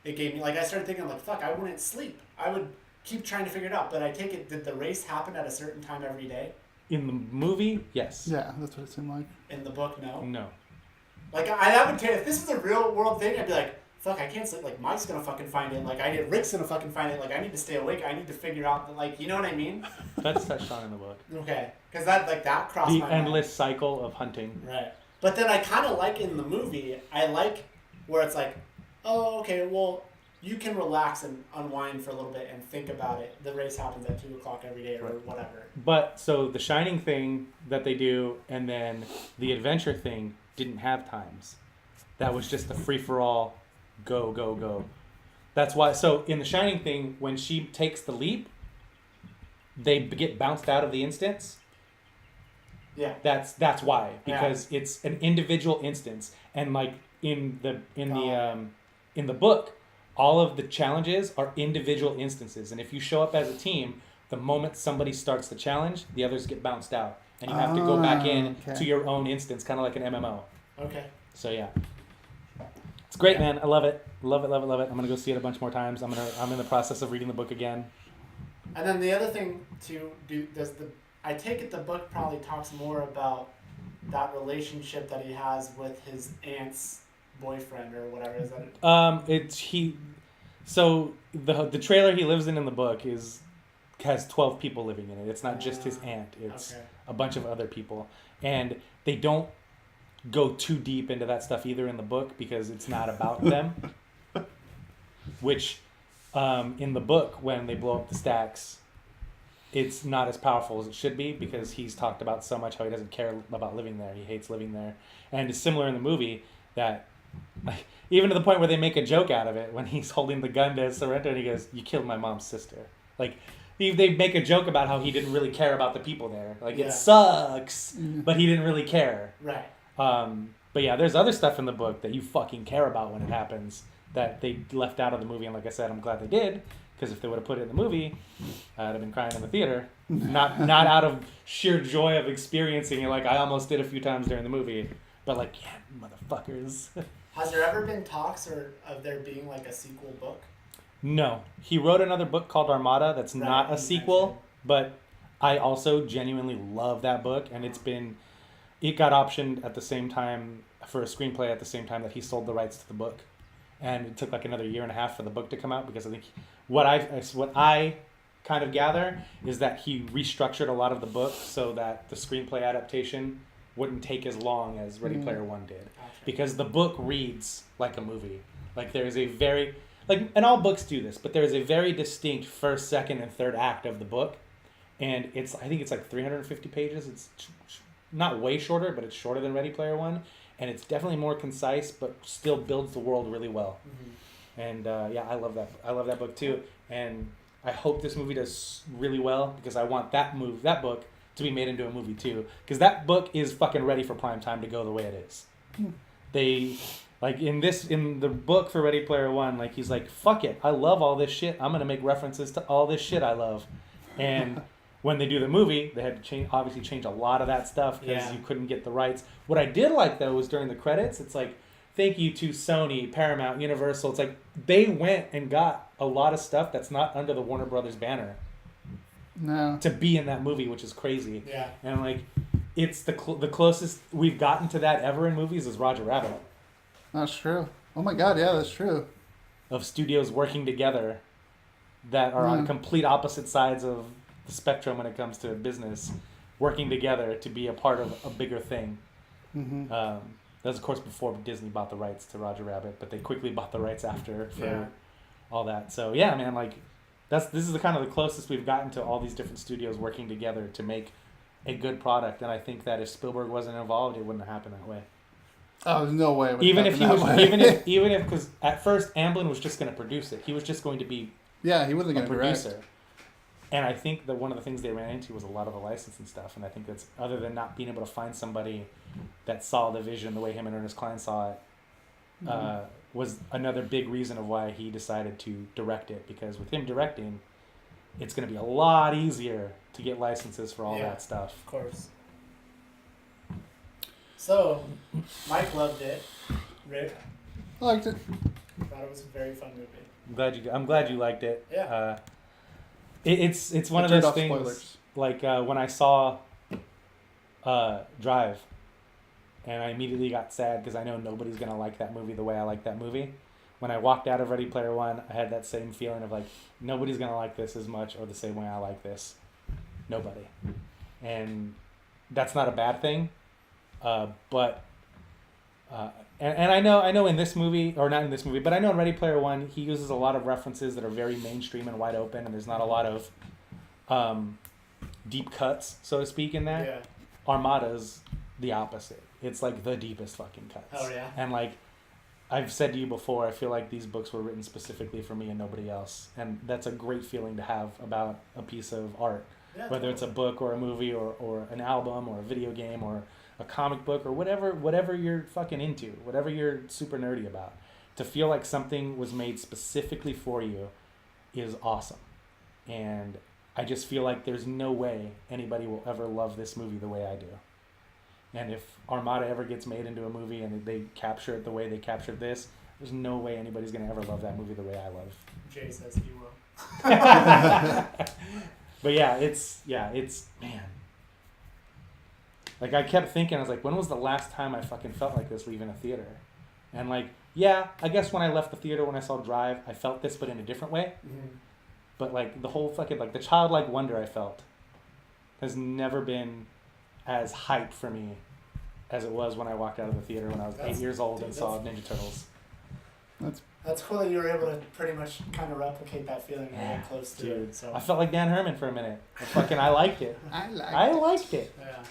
it gave me like I started thinking like fuck, I wouldn't sleep. I would keep trying to figure it out. But I take it, did the race happen at a certain time every day? In the movie, yes. Yeah, that's what it seemed like. In the book, no. No. Like I would tell you, if this was a real world thing, I'd be like, fuck, I can't sleep. Like Mike's gonna fucking find it. Like Rick's gonna fucking find it. Like I need to stay awake. I need to figure out. Like you know what I mean? That's touched on in the book. Okay, because that crossed The my mind. endless cycle of hunting. Right. But then I kind of like in the movie. I like where it's like, oh, okay, well, you can relax and unwind for a little bit and think about it. The race happens at 2:00 every day or Right. whatever. But so the Shining thing that they do and then the adventure thing didn't have times. That was just a free for all, go, go, go. That's why. So in the Shining thing, when she takes the leap, they get bounced out of the instance. Yeah. That's why, because it's an individual instance, and like in the book, all of the challenges are individual instances, and if you show up as a team, the moment somebody starts the challenge, the others get bounced out, and you have to go back in to your own instance, kind of like an MMO. Okay. So yeah, it's great, man. I love it. Love it. I'm gonna go see it a bunch more times. I'm in the process of reading the book again. And then the other thing I take it the book probably talks more about that relationship that he has with his aunt's boyfriend or whatever. Is that? So the trailer he lives in the book has 12 people living in it. It's not just his aunt. It's a bunch of other people, and they don't go too deep into that stuff either in the book because it's not about them. Which, in the book, when they blow up the stacks, it's not as powerful as it should be because he's talked about so much how he doesn't care about living there. He hates living there. And it's similar in the movie that, like, even to the point where they make a joke out of it when he's holding the gun to Sorrento and he goes, "You killed my mom's sister." Like, they make a joke about how he didn't really care about the people there. Like, it sucks, but he didn't really care. Right. But yeah, there's other stuff in the book that you fucking care about when it happens that they left out of the movie. And like I said, I'm glad they did. Because if they would have put it in the movie, I'd have been crying in the theater. Not out of sheer joy of experiencing it like I almost did a few times during the movie. But like, yeah, motherfuckers. Has there ever been talks of there being like a sequel book? No. He wrote another book called Armada that's not a sequel. But I also genuinely love that book. And it got optioned at the same time for a screenplay at the same time that he sold the rights to the book. And it took like another year and a half for the book to come out because I think what I kind of gather is that he restructured a lot of the book so that the screenplay adaptation wouldn't take as long as Ready Player One did. Gotcha. Because the book reads like a movie. Like there is a very, like, and all books do this, but there is a very distinct first, second, and third act of the book. And I think it's like 350 pages. It's not way shorter, but it's shorter than Ready Player One. And it's definitely more concise, but still builds the world really well. Mm-hmm. And yeah, I love that. I love that book too. And I hope this movie does really well because I want that book to be made into a movie too. Because that book is fucking ready for prime time to go the way it is. They, like in the book for Ready Player One, like he's like, fuck it, I love all this shit. I'm gonna make references to all this shit I love. And when they do the movie, they had to change a lot of that stuff because you couldn't get the rights. What I did like, though, was during the credits, it's like, thank you to Sony, Paramount, Universal. It's like they went and got a lot of stuff that's not under the Warner Brothers banner to be in that movie, which is crazy. Yeah. And, like, it's the closest we've gotten to that ever in movies is Roger Rabbit. That's true. Oh, my God, yeah, that's true. Of studios working together that are on complete opposite sides of the spectrum when it comes to business, working together to be a part of a bigger thing. Mm-hmm. That was, of course, before Disney bought the rights to Roger Rabbit, but they quickly bought the rights after for all that. So yeah, man, like this is the kind of the closest we've gotten to all these different studios working together to make a good product. And I think that if Spielberg wasn't involved, it wouldn't have happened that way. Oh, there's no way. It would Even if happen he was, that way. even if, because at first Amblin was just going to produce it. He was just going to be Yeah, he wasn't a going to direct. producer. And I think that one of the things they ran into was a lot of the licensing stuff. And I think that's, other than not being able to find somebody that saw the vision the way him and Ernest Cline saw it, was another big reason of why he decided to direct it. Because with him directing, it's going to be a lot easier to get licenses for all that stuff. Of course. So, Mike loved it. Rick I liked it. thought it was a very fun movie. I'm glad you liked it. Yeah. It's one of Turned those off things. spoilers. Like when I saw Drive, and I immediately got sad because I know nobody's gonna like that movie the way I like that movie. When I walked out of Ready Player One, I had that same feeling of like nobody's gonna like this as much or the same way I like this. Nobody, and that's not a bad thing. But I know in this movie, or not in this movie, but I know in Ready Player One, he uses a lot of references that are very mainstream and wide open, and there's not a lot of deep cuts, so to speak, in that. Yeah. Armada's the opposite. It's like the deepest fucking cuts. Oh, yeah? And like I've said to you before, I feel like these books were written specifically for me and nobody else, and that's a great feeling to have about a piece of art. Yeah, Whether it's a book or a movie or an album or a video game or a comic book or whatever you're fucking into, whatever you're super nerdy about, to feel like something was made specifically for you is awesome. And I just feel like there's no way anybody will ever love this movie the way I do. And if Armada ever gets made into a movie and they capture it the way they captured this, there's no way anybody's going to ever love that movie the way I love. Jay says he will. But yeah, it's man. Like I kept thinking, I was like, when was the last time I fucking felt like this leaving a theater? And like, yeah, I guess when I left the theater when I saw Drive, I felt this, but in a different way. Mm-hmm. But like the whole fucking, like the childlike wonder I felt has never been as hype for me as it was when I walked out of the theater when I was 8 years old and saw Ninja Turtles. That's cool that you were able to pretty much kind of replicate that feeling really close to Dude, it. So I felt like Dan Herman for a minute. I liked it. I liked it. yeah.